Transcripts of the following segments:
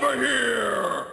over here!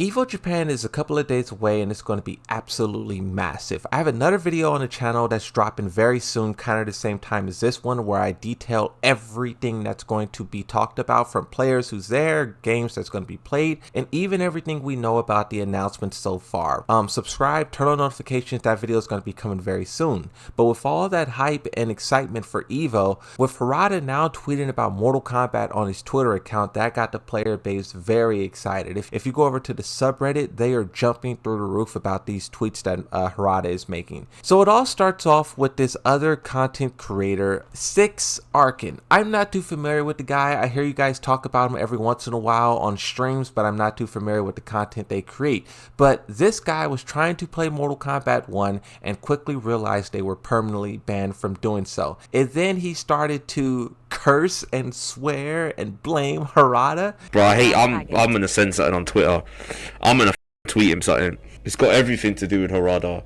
EVO Japan is a couple of days away and it's going to be absolutely massive. I have another video on the channel that's dropping very soon, kind of the same time as this one, where I detail everything that's going to be talked about, from players who's there, games that's going to be played, and even everything we know about the announcements so far. Subscribe, turn on notifications, that video is going to be coming very soon. But with all that hype and excitement for EVO, with Harada now tweeting about Mortal Kombat on his Twitter account, that got the player base very excited. If you go over to the subreddit, they are jumping through the roof about these tweets that Harada is making. So it all starts off with this other content creator, Six Arkin. I'm not too familiar with the guy. I hear you guys talk about him every once in a while on streams, but I'm not too familiar with the content they create. But this guy was trying to play Mortal Kombat 1 and quickly realized they were permanently banned from doing so. And then he started to curse and swear and blame Harada. Bro, I'm gonna send something on Twitter. I'm gonna tweet him something. It's got everything to do with Harada.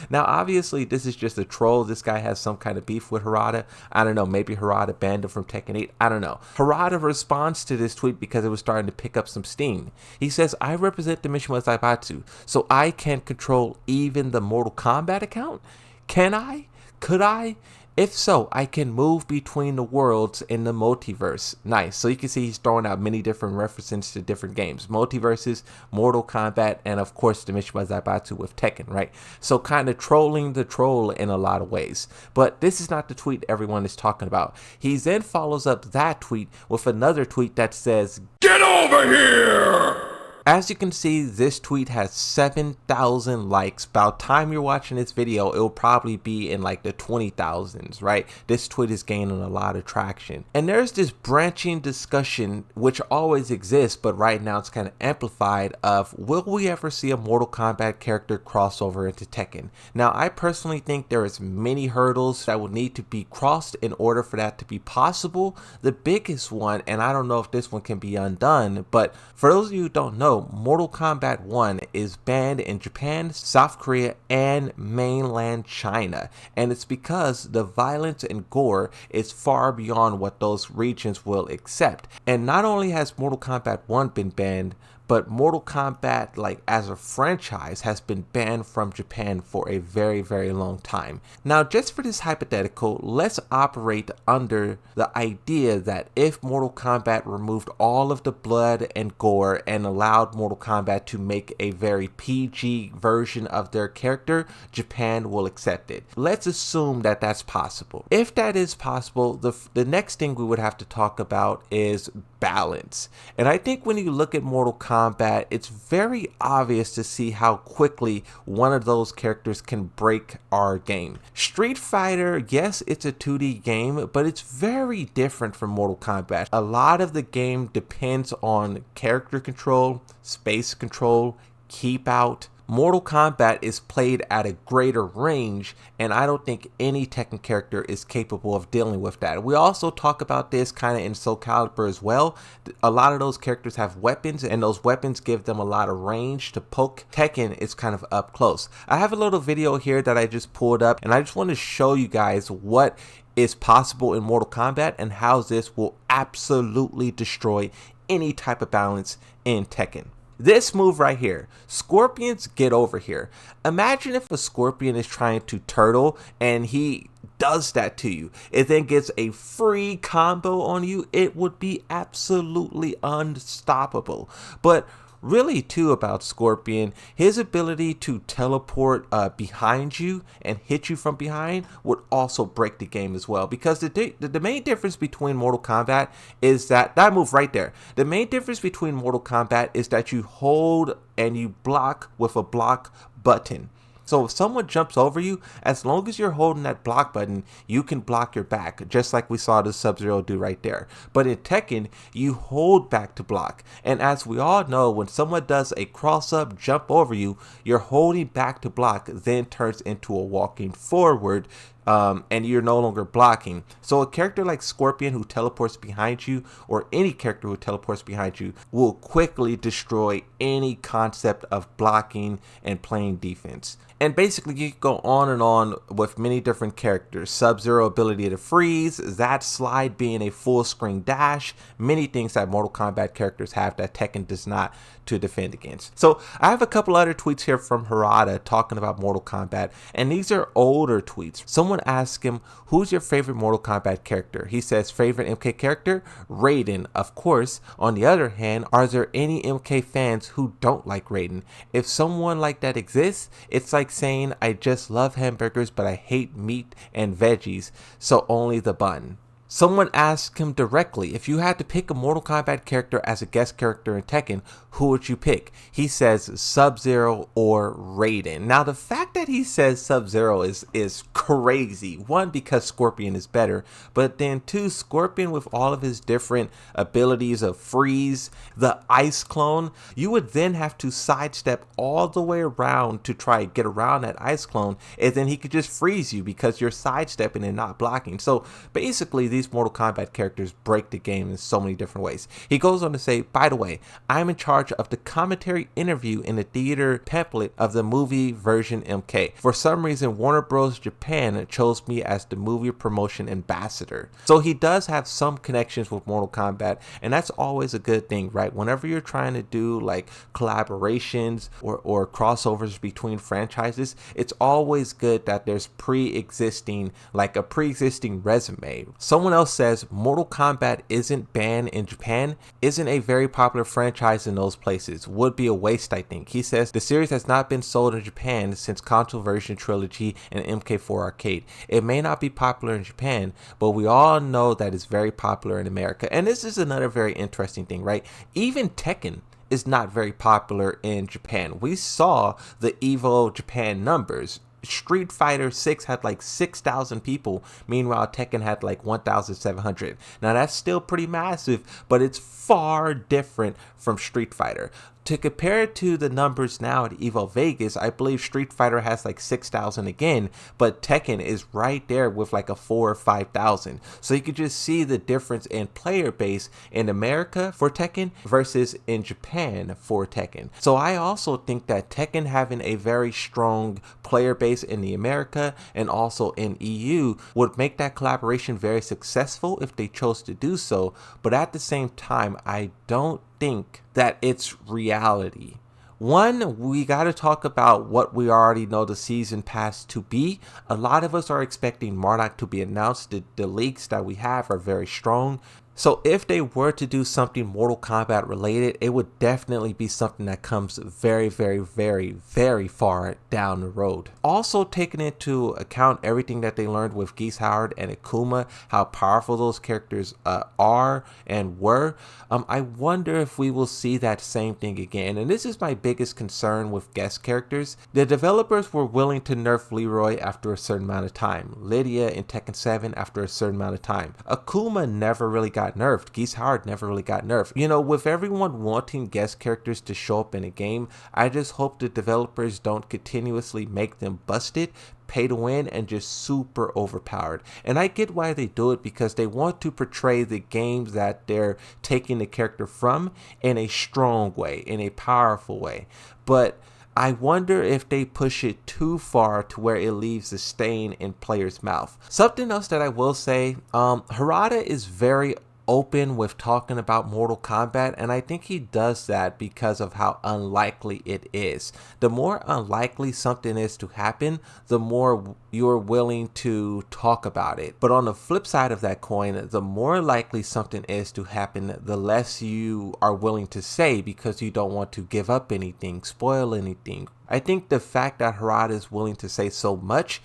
Now, obviously, this is just a troll. This guy has some kind of beef with Harada. I don't know. Maybe Harada banned him from Tekken 8. I don't know. Harada responds to this tweet because it was starting to pick up some steam. He says, I represent the Mishima Zaibatsu, so I can control even the Mortal Kombat account? Can I? Could I? If so, I can move between the worlds in the multiverse. Nice. So you can see he's throwing out many different references to different games. Multiverses, Mortal Kombat, and of course the Mishima Zaibatsu with Tekken, right? So kind of trolling the troll in a lot of ways. But this is not the tweet everyone is talking about. He then follows up that tweet with another tweet that says, Get over here! As you can see, this tweet has 7,000 likes. By the time you're watching this video, it'll probably be in like the 20,000s, right? This tweet is gaining a lot of traction. And there's this branching discussion, which always exists, but right now it's kind of amplified, of will we ever see a Mortal Kombat character crossover into Tekken? Now, I personally think there is many hurdles that will need to be crossed in order for that to be possible. The biggest one, and I don't know if this one can be undone, but for those of you who don't know, Mortal Kombat 1 is banned in Japan, South Korea, and mainland China. And it's because the violence and gore is far beyond what those regions will accept. And not only has Mortal Kombat 1 been banned, but Mortal Kombat, like as a franchise, has been banned from Japan for a very, very long time. Now, just for this hypothetical, let's operate under the idea that if Mortal Kombat removed all of the blood and gore and allowed Mortal Kombat to make a very PG version of their character, Japan will accept it. Let's assume that that's possible. If that is possible, the next thing we would have to talk about is balance. And I think when you look at Mortal Kombat, it's very obvious to see how quickly one of those characters can break our game. Street Fighter, yes, it's a 2D game, but it's very different from Mortal Kombat. A lot of the game depends on character control, space control, keep out. Mortal Kombat is played at a greater range, and I don't think any Tekken character is capable of dealing with that. We also talk about this kind of in Soul Calibur as well. A lot of those characters have weapons, and those weapons give them a lot of range to poke. Tekken is kind of up close. I have a little video here that I just pulled up, and I just want to show you guys what is possible in Mortal Kombat and how this will absolutely destroy any type of balance in Tekken. This move right here, Scorpions, get over here. Imagine if a Scorpion is trying to turtle and he does that to you. It then gets a free combo on you. It would be absolutely unstoppable. But really too about Scorpion, his ability to teleport behind you and hit you from behind would also break the game as well, because the main difference between Mortal Kombat is that move right there, the main difference between Mortal Kombat is that you hold and you block with a block button. So if someone jumps over you, as long as you're holding that block button, you can block your back, just like we saw the Sub-Zero do right there. But in Tekken, you hold back to block. And as we all know, when someone does a cross-up jump over you, you're holding back to block then turns into a walking forward and you're no longer blocking. So a character like Scorpion who teleports behind you, or any character who teleports behind you, will quickly destroy any concept of blocking and playing defense. And basically you can go on and on with many different characters. Sub-Zero ability to freeze, that slide being a full screen dash, many things that Mortal Kombat characters have that Tekken does not to defend against. So I have a couple other tweets here from Harada talking about Mortal Kombat, and these are older tweets. Someone asked him, who's your favorite Mortal Kombat character? He says, favorite MK character? Raiden, of course. On the other hand, are there any MK fans who don't like Raiden? If someone like that exists, it's like saying I just love hamburgers but I hate meat and veggies, so only the bun. Someone asked him directly, if you had to pick a Mortal Kombat character as a guest character in Tekken, who would you pick? He says Sub-Zero or Raiden. Now the fact that he says Sub-Zero is crazy. One, because Scorpion is better, but then two, Scorpion with all of his different abilities of freeze, the ice clone, you would then have to sidestep all the way around to try to get around that ice clone, and then he could just freeze you because you're sidestepping and not blocking. So basically these Mortal Kombat characters break the game in so many different ways. He goes on to say, by the way, I'm in charge of the commentary interview in the theater pamphlet of the movie version MK. For some reason, Warner Bros. Japan chose me as the movie promotion ambassador. So he does have some connections with Mortal Kombat, and that's always a good thing, right? Whenever you're trying to do like collaborations or crossovers between franchises, it's always good that there's pre-existing resume. Someone else says Mortal Kombat isn't banned in Japan, isn't a very popular franchise in those places, would be a waste I think. He says the series has not been sold in Japan since console version trilogy and MK4 arcade. It may not be popular in Japan, but we all know that it's very popular in America. And this is another very interesting thing, right? Even Tekken is not very popular in Japan. We saw the Evo Japan numbers. Street Fighter 6 had like 6,000 people, meanwhile Tekken had like 1,700. Now that's still pretty massive, but it's far different from Street Fighter. To compare it to the numbers now at Evo Vegas, I believe Street Fighter has like 6,000 again, but Tekken is right there with like a 4,000 or 5,000. So you could just see the difference in player base in America for Tekken versus in Japan for Tekken. So I also think that Tekken having a very strong player base in the America and also in EU would make that collaboration very successful if they chose to do so. But at the same time, I don't think that it's reality. One, we got to talk about what we already know the season pass to be. A lot of us are expecting Marduk to be announced. The leaks that we have are very strong. So if they were to do something Mortal Kombat related, it would definitely be something that comes very, very, very, very far down the road. Also taking into account everything that they learned with Geese Howard and Akuma, how powerful those characters are and were, I wonder if we will see that same thing again. And this is my biggest concern with guest characters. The developers were willing to nerf Leroy after a certain amount of time. Lydia in Tekken 7 after a certain amount of time. Akuma never really got nerfed. Geese Howard never really got nerfed. You know, with everyone wanting guest characters to show up in a game, I just hope the developers don't continuously make them busted, pay to win, and just super overpowered. And I get why they do it, because they want to portray the games that they're taking the character from in a strong way, in a powerful way. But I wonder if they push it too far to where it leaves a stain in players' mouth. Something else that I will say, Harada is very open with talking about Mortal Kombat, and I think he does that because of how unlikely it is. The more unlikely something is to happen, the more you're willing to talk about it. But on the flip side of that coin, the more likely something is to happen, the less you are willing to say, because you don't want to give up anything, spoil anything. I think the fact that Harada is willing to say so much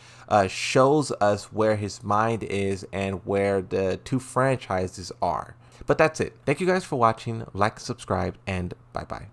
shows us where his mind is and where the two franchises are. But that's it. Thank you guys for watching. Like, subscribe, and bye-bye.